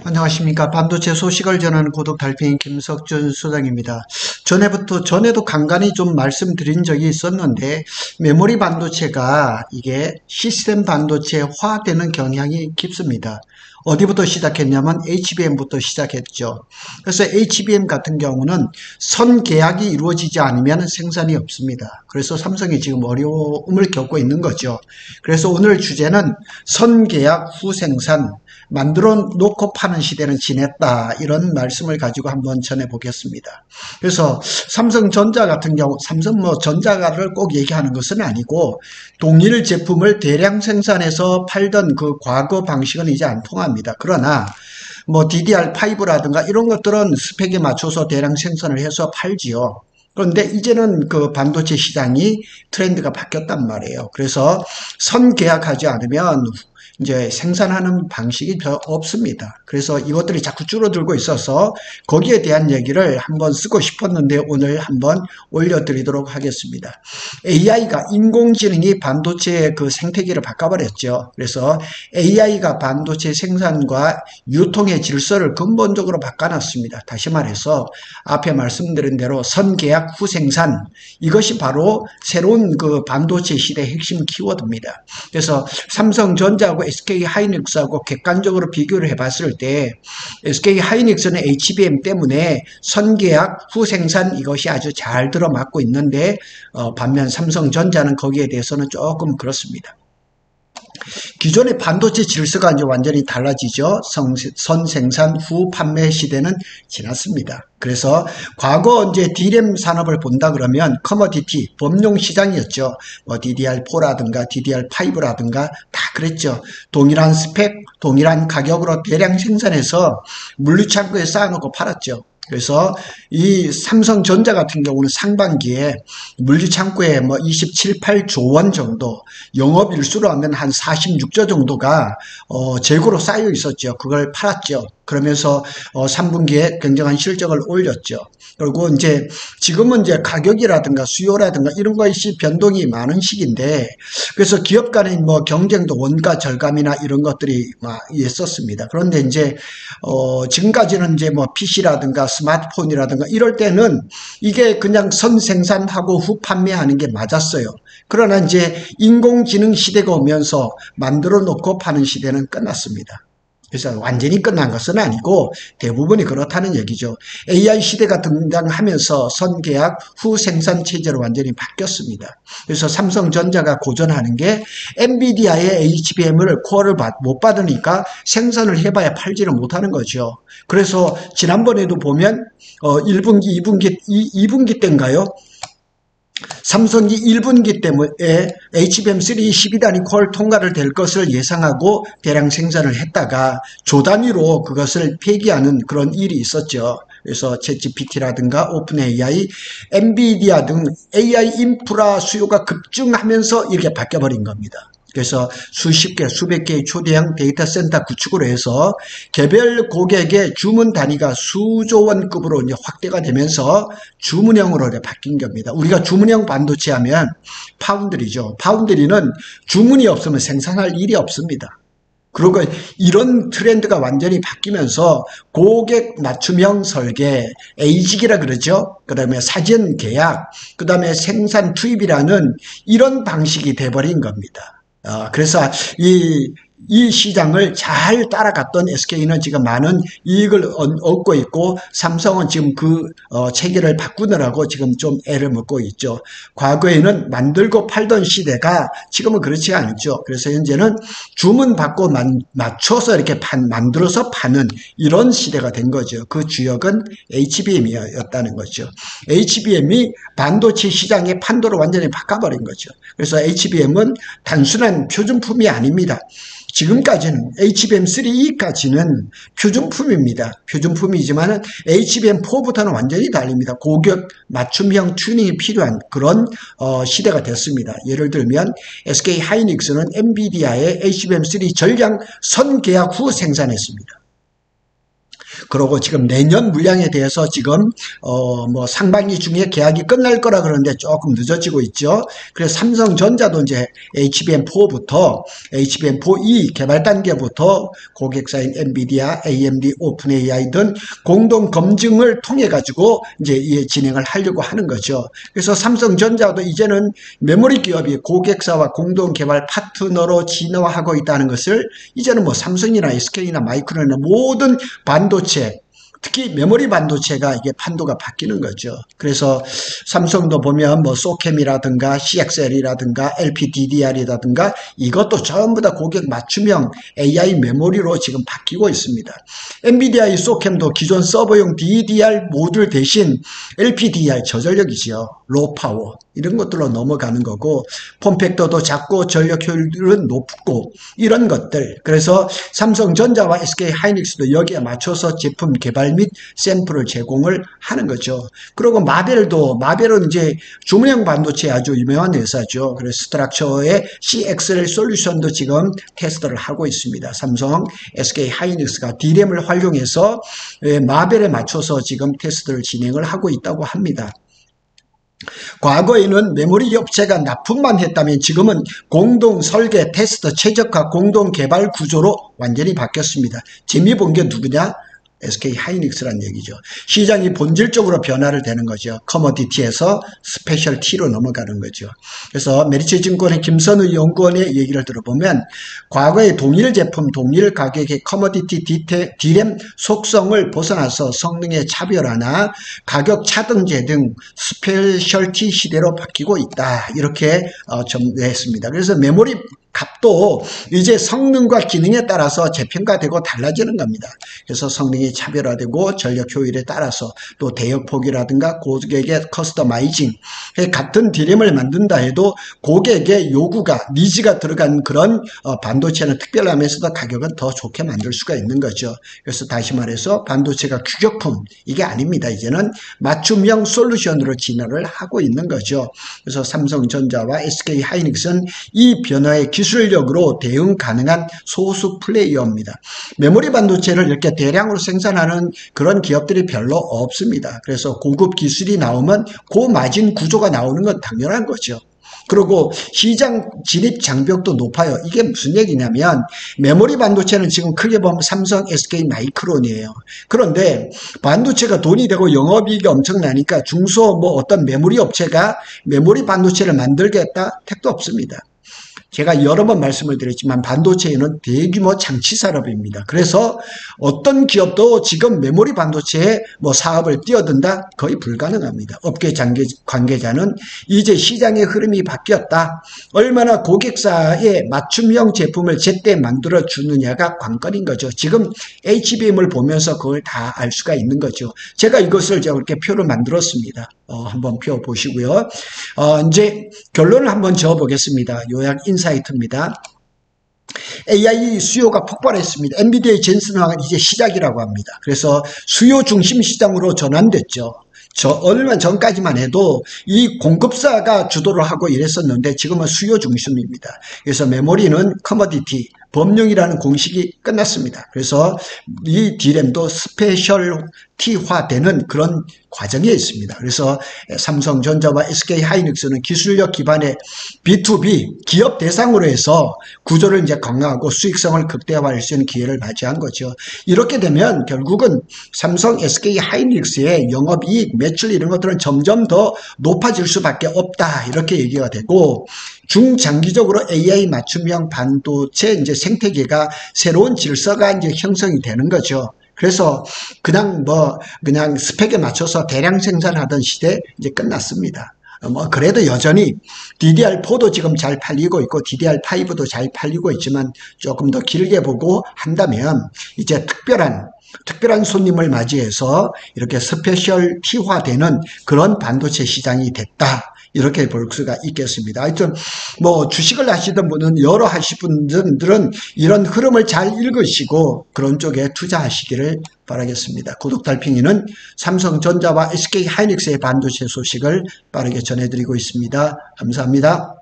안녕하십니까. 반도체 소식을 전하는 구독 달팽이 김석준 소장입니다. 전에도 간간히 좀 말씀드린 적이 있었는데, 메모리 반도체가 이게 시스템 반도체화되는 경향이 깊습니다. 어디부터 시작했냐면 HBM부터 시작했죠. 그래서 HBM 같은 경우는 선 계약이 이루어지지 않으면 생산이 없습니다. 그래서 삼성이 지금 어려움을 겪고 있는 거죠. 그래서 오늘 주제는 선 계약 후 생산, 만들어 놓고 파는 시대는 지냈다, 이런 말씀을 가지고 한번 전해보겠습니다. 그래서 삼성전자 같은 경우, 전자를 꼭 얘기하는 것은 아니고 동일 제품을 대량 생산해서 팔던 그 과거 방식은 이제 안 통합니다. 그러나 DDR5라든가 이런 것들은 스펙에 맞춰서 대량 생산을 해서 팔지요. 그런데 이제는 그 반도체 시장이 트렌드가 바뀌었단 말이에요. 그래서 선 계약하지 않으면 이제 생산하는 방식이 더 없습니다. 그래서 이것들이 자꾸 줄어들고 있어서 거기에 대한 얘기를 한번 쓰고 싶었는데 오늘 한번 올려드리도록 하겠습니다. AI가, 인공지능이 반도체의 그 생태계를 바꿔버렸죠. 그래서 AI가 반도체 생산과 유통의 질서를 근본적으로 바꿔놨습니다. 다시 말해서 앞에 말씀드린 대로 선계약 후 생산, 이것이 바로 새로운 그 반도체 시대의 핵심 키워드입니다. 그래서 삼성전자하고 SK하이닉스하고 객관적으로 비교를 해봤을 때 SK하이닉스는 HBM 때문에 선계약 후 생산, 이것이 아주 잘 들어맞고 있는데 반면 삼성전자는 거기에 대해서는 조금 그렇습니다. 기존의 반도체 질서가 이제 완전히 달라지죠. 선 생산 후 판매 시대는 지났습니다. 그래서 과거 이제 D램 산업을 본다 그러면 커머디티, 범용 시장이었죠. DDR4라든가 DDR5라든가 다 그랬죠. 동일한 스펙, 동일한 가격으로 대량 생산해서 물류창고에 쌓아놓고 팔았죠. 그래서 이 삼성전자 같은 경우는 상반기에 물류창고에 27, 8조 원 정도, 영업일수로 하면 한 46조 정도가 재고로 쌓여 있었죠. 그걸 팔았죠. 그러면서 3분기에 굉장한 실적을 올렸죠. 그리고 이제 지금은 이제 가격이라든가 수요라든가 이런 것이 변동이 많은 시기인데, 그래서 기업 간의 경쟁도 원가 절감이나 이런 것들이 있었습니다. 그런데 이제 지금까지는 이제 PC라든가 스마트폰이라든가 이럴 때는 이게 그냥 선 생산하고 후 판매하는 게 맞았어요. 그러나 이제 인공지능 시대가 오면서 만들어 놓고 파는 시대는 끝났습니다. 그래서 완전히 끝난 것은 아니고 대부분이 그렇다는 얘기죠. AI 시대가 등장하면서 선계약 후 생산 체제로 완전히 바뀌었습니다. 그래서 삼성전자가 고전하는 게 엔비디아의 HBM을 코어를 못 받으니까 생산을 해봐야 팔지를 못하는 거죠. 그래서 지난번에도 보면 1분기, 2분기 때인가요? 삼성이 1분기 때문에 HBM3 12단위 콜 통과를 될 것을 예상하고 대량 생산을 했다가 조 단위로 그것을 폐기하는 그런 일이 있었죠. 그래서 챗GPT라든가 오픈AI, 엔비디아 등 AI 인프라 수요가 급증하면서 이렇게 바뀌어버린 겁니다. 그래서 수십 개, 수백 개의 초대형 데이터 센터 구축으로 해서 개별 고객의 주문 단위가 수조 원급으로 이제 확대가 되면서 주문형으로 바뀐 겁니다. 우리가 주문형 반도체 하면 파운드리죠. 파운드리는 주문이 없으면 생산할 일이 없습니다. 그리고 이런 트렌드가 완전히 바뀌면서 고객 맞춤형 설계, 에이직이라 그러죠. 그 다음에 사전 계약, 그 다음에 생산 투입이라는 이런 방식이 돼버린 겁니다. 그래서 이 시장을 잘 따라갔던 SK는 지금 많은 이익을 얻고 있고, 삼성은 지금 그 체계를 바꾸느라고 지금 좀 애를 먹고 있죠. 과거에는 만들고 팔던 시대가 지금은 그렇지 않죠. 그래서 현재는 주문 받고 맞춰서 이렇게 만들어서 파는 이런 시대가 된 거죠. 그 주역은 HBM이었다는 거죠. HBM이 반도체 시장의 판도를 완전히 바꿔버린 거죠. 그래서 HBM은 단순한 표준품이 아닙니다. 지금까지는 HBM3까지는 표준품입니다. 표준품이지만 HBM4부터는 완전히 달립니다. 고객 맞춤형 튜닝이 필요한 그런 시대가 됐습니다. 예를 들면 SK하이닉스는 엔비디아의 HBM3 전량 선계약 후 생산했습니다. 그러고 지금 내년 물량에 대해서 지금 뭐 상반기 중에 계약이 끝날 거라 그러는데 조금 늦어지고 있죠. 그래서 삼성전자도 이제 HBM4부터 HBM4E 개발 단계부터 고객사인 엔비디아, AMD, 오픈AI 등 공동 검증을 통해 가지고 이제 진행을 하려고 하는 거죠. 그래서 삼성전자도 이제는 메모리 기업이 고객사와 공동 개발 파트너로 진화하고 있다는 것을 이제는 뭐 삼성이나 SK나 마이크론이나 모든 반도체, 특히 메모리 반도체가 이게 판도가 바뀌는 거죠. 그래서 삼성도 보면 뭐 소캠이라든가 CXL이라든가 LPDDR이라든가 이것도 전부 다 고객 맞춤형 AI 메모리로 지금 바뀌고 있습니다. 엔비디아의 소캠도 기존 서버용 DDR 모듈 대신 LPDDR 저전력이죠. 로우 파워 이런 것들로 넘어가는 거고, 폼팩터도 작고 전력 효율은 높고 이런 것들. 그래서 삼성전자와 SK 하이닉스도 여기에 맞춰서 제품 개발 및 샘플을 제공을 하는 거죠. 그리고 마벨은 이제 주문형 반도체 아주 유명한 회사죠. 그래서 스트럭처의 CXL 솔루션도 지금 테스트를 하고 있습니다. 삼성, SK 하이닉스가 D램을 활용해서 마벨에 맞춰서 지금 테스트를 진행을 하고 있다고 합니다. 과거에는 메모리 업체가 납품만 했다면 지금은 공동 설계, 테스트, 최적화, 공동 개발 구조로 완전히 바뀌었습니다. 재미 본 게 누구냐? SK 하이닉스란 얘기죠. 시장이 본질적으로 변화를 되는 거죠. 커머디티에서 스페셜티로 넘어가는 거죠. 그래서 메리츠증권의 김선우 연구원의 얘기를 들어보면 과거의 동일 제품, 동일 가격의 커머디티 D램 속성을 벗어나서 성능의 차별화나 가격 차등제 등 스페셜티 시대로 바뀌고 있다. 이렇게 정리했습니다. 그래서 메모리 값도 이제 성능과 기능에 따라서 재평가되고 달라지는 겁니다. 그래서 성능이 차별화되고 전력 효율에 따라서 또 대역폭이라든가 고객의 커스터마이징, 같은 D램을 만든다 해도 고객의 요구가, 니즈가 들어간 그런 반도체는 특별하면서도 가격은 더 좋게 만들 수가 있는 거죠. 그래서 다시 말해서 반도체가 규격품, 이게 아닙니다. 이제는 맞춤형 솔루션으로 진화를 하고 있는 거죠. 그래서 삼성전자와 SK 하이닉스는 이 변화의 기술력으로 대응 가능한 소수 플레이어입니다. 메모리 반도체를 이렇게 대량으로 생산하는 그런 기업들이 별로 없습니다. 그래서 고급 기술이 나오면 고마진 구조가 나오는 건 당연한 거죠. 그리고 시장 진입 장벽도 높아요. 이게 무슨 얘기냐면 메모리 반도체는 지금 크게 보면 삼성, SK, 마이크론이에요. 그런데 반도체가 돈이 되고 영업이익이 엄청나니까 중소 뭐 어떤 메모리 업체가 메모리 반도체를 만들겠다? 택도 없습니다. 제가 여러 번 말씀을 드렸지만 반도체는 대규모 장치 산업입니다. 그래서 어떤 기업도 지금 메모리 반도체에 뭐 사업을 뛰어든다? 거의 불가능합니다. 업계 관계자는 이제 시장의 흐름이 바뀌었다. 얼마나 고객사의 맞춤형 제품을 제때 만들어 주느냐가 관건인 거죠. 지금 HBM을 보면서 그걸 다 알 수가 있는 거죠. 제가 이것을 이렇게 표를 만들었습니다. 한번 표 보시고요. 이제 결론을 한번 지어 보겠습니다. 요약 인사이트입니다. AI 수요가 폭발했습니다. 엔비디아의 젠슨화가 이제 시작이라고 합니다. 그래서 수요 중심 시장으로 전환됐죠. 얼마 전까지만 해도 이 공급사가 주도를 하고 이랬었는데 지금은 수요 중심입니다. 그래서 메모리는 커머디티, 범용이라는 공식이 끝났습니다. 그래서 이 D램도 스페셜티화되는 그런 과정에 있습니다. 그래서 삼성전자와 SK 하이닉스는 기술력 기반의 B2B 기업 대상으로 해서 구조를 이제 강화하고 수익성을 극대화할 수 있는 기회를 맞이한 거죠. 이렇게 되면 결국은 삼성, SK 하이닉스의 영업이익, 매출 이런 것들은 점점 더 높아질 수밖에 없다. 이렇게 얘기가 되고 중장기적으로 AI 맞춤형 반도체 이제 생태계가 새로운 질서가 이제 형성이 되는 거죠. 그래서 그냥 스펙에 맞춰서 대량 생산하던 시대 이제 끝났습니다. 그래도 여전히 DDR4도 지금 잘 팔리고 있고 DDR5도 잘 팔리고 있지만 조금 더 길게 보고 한다면 이제 특별한 손님을 맞이해서 이렇게 스페셜티화되는 그런 반도체 시장이 됐다. 이렇게 볼 수가 있겠습니다. 하여튼 뭐 주식을 하시던 분은 여러 하실 분들은 이런 흐름을 잘 읽으시고 그런 쪽에 투자하시기를 바라겠습니다. 고독달팽이는 삼성전자와 SK 하이닉스의 반도체 소식을 빠르게 전해드리고 있습니다. 감사합니다.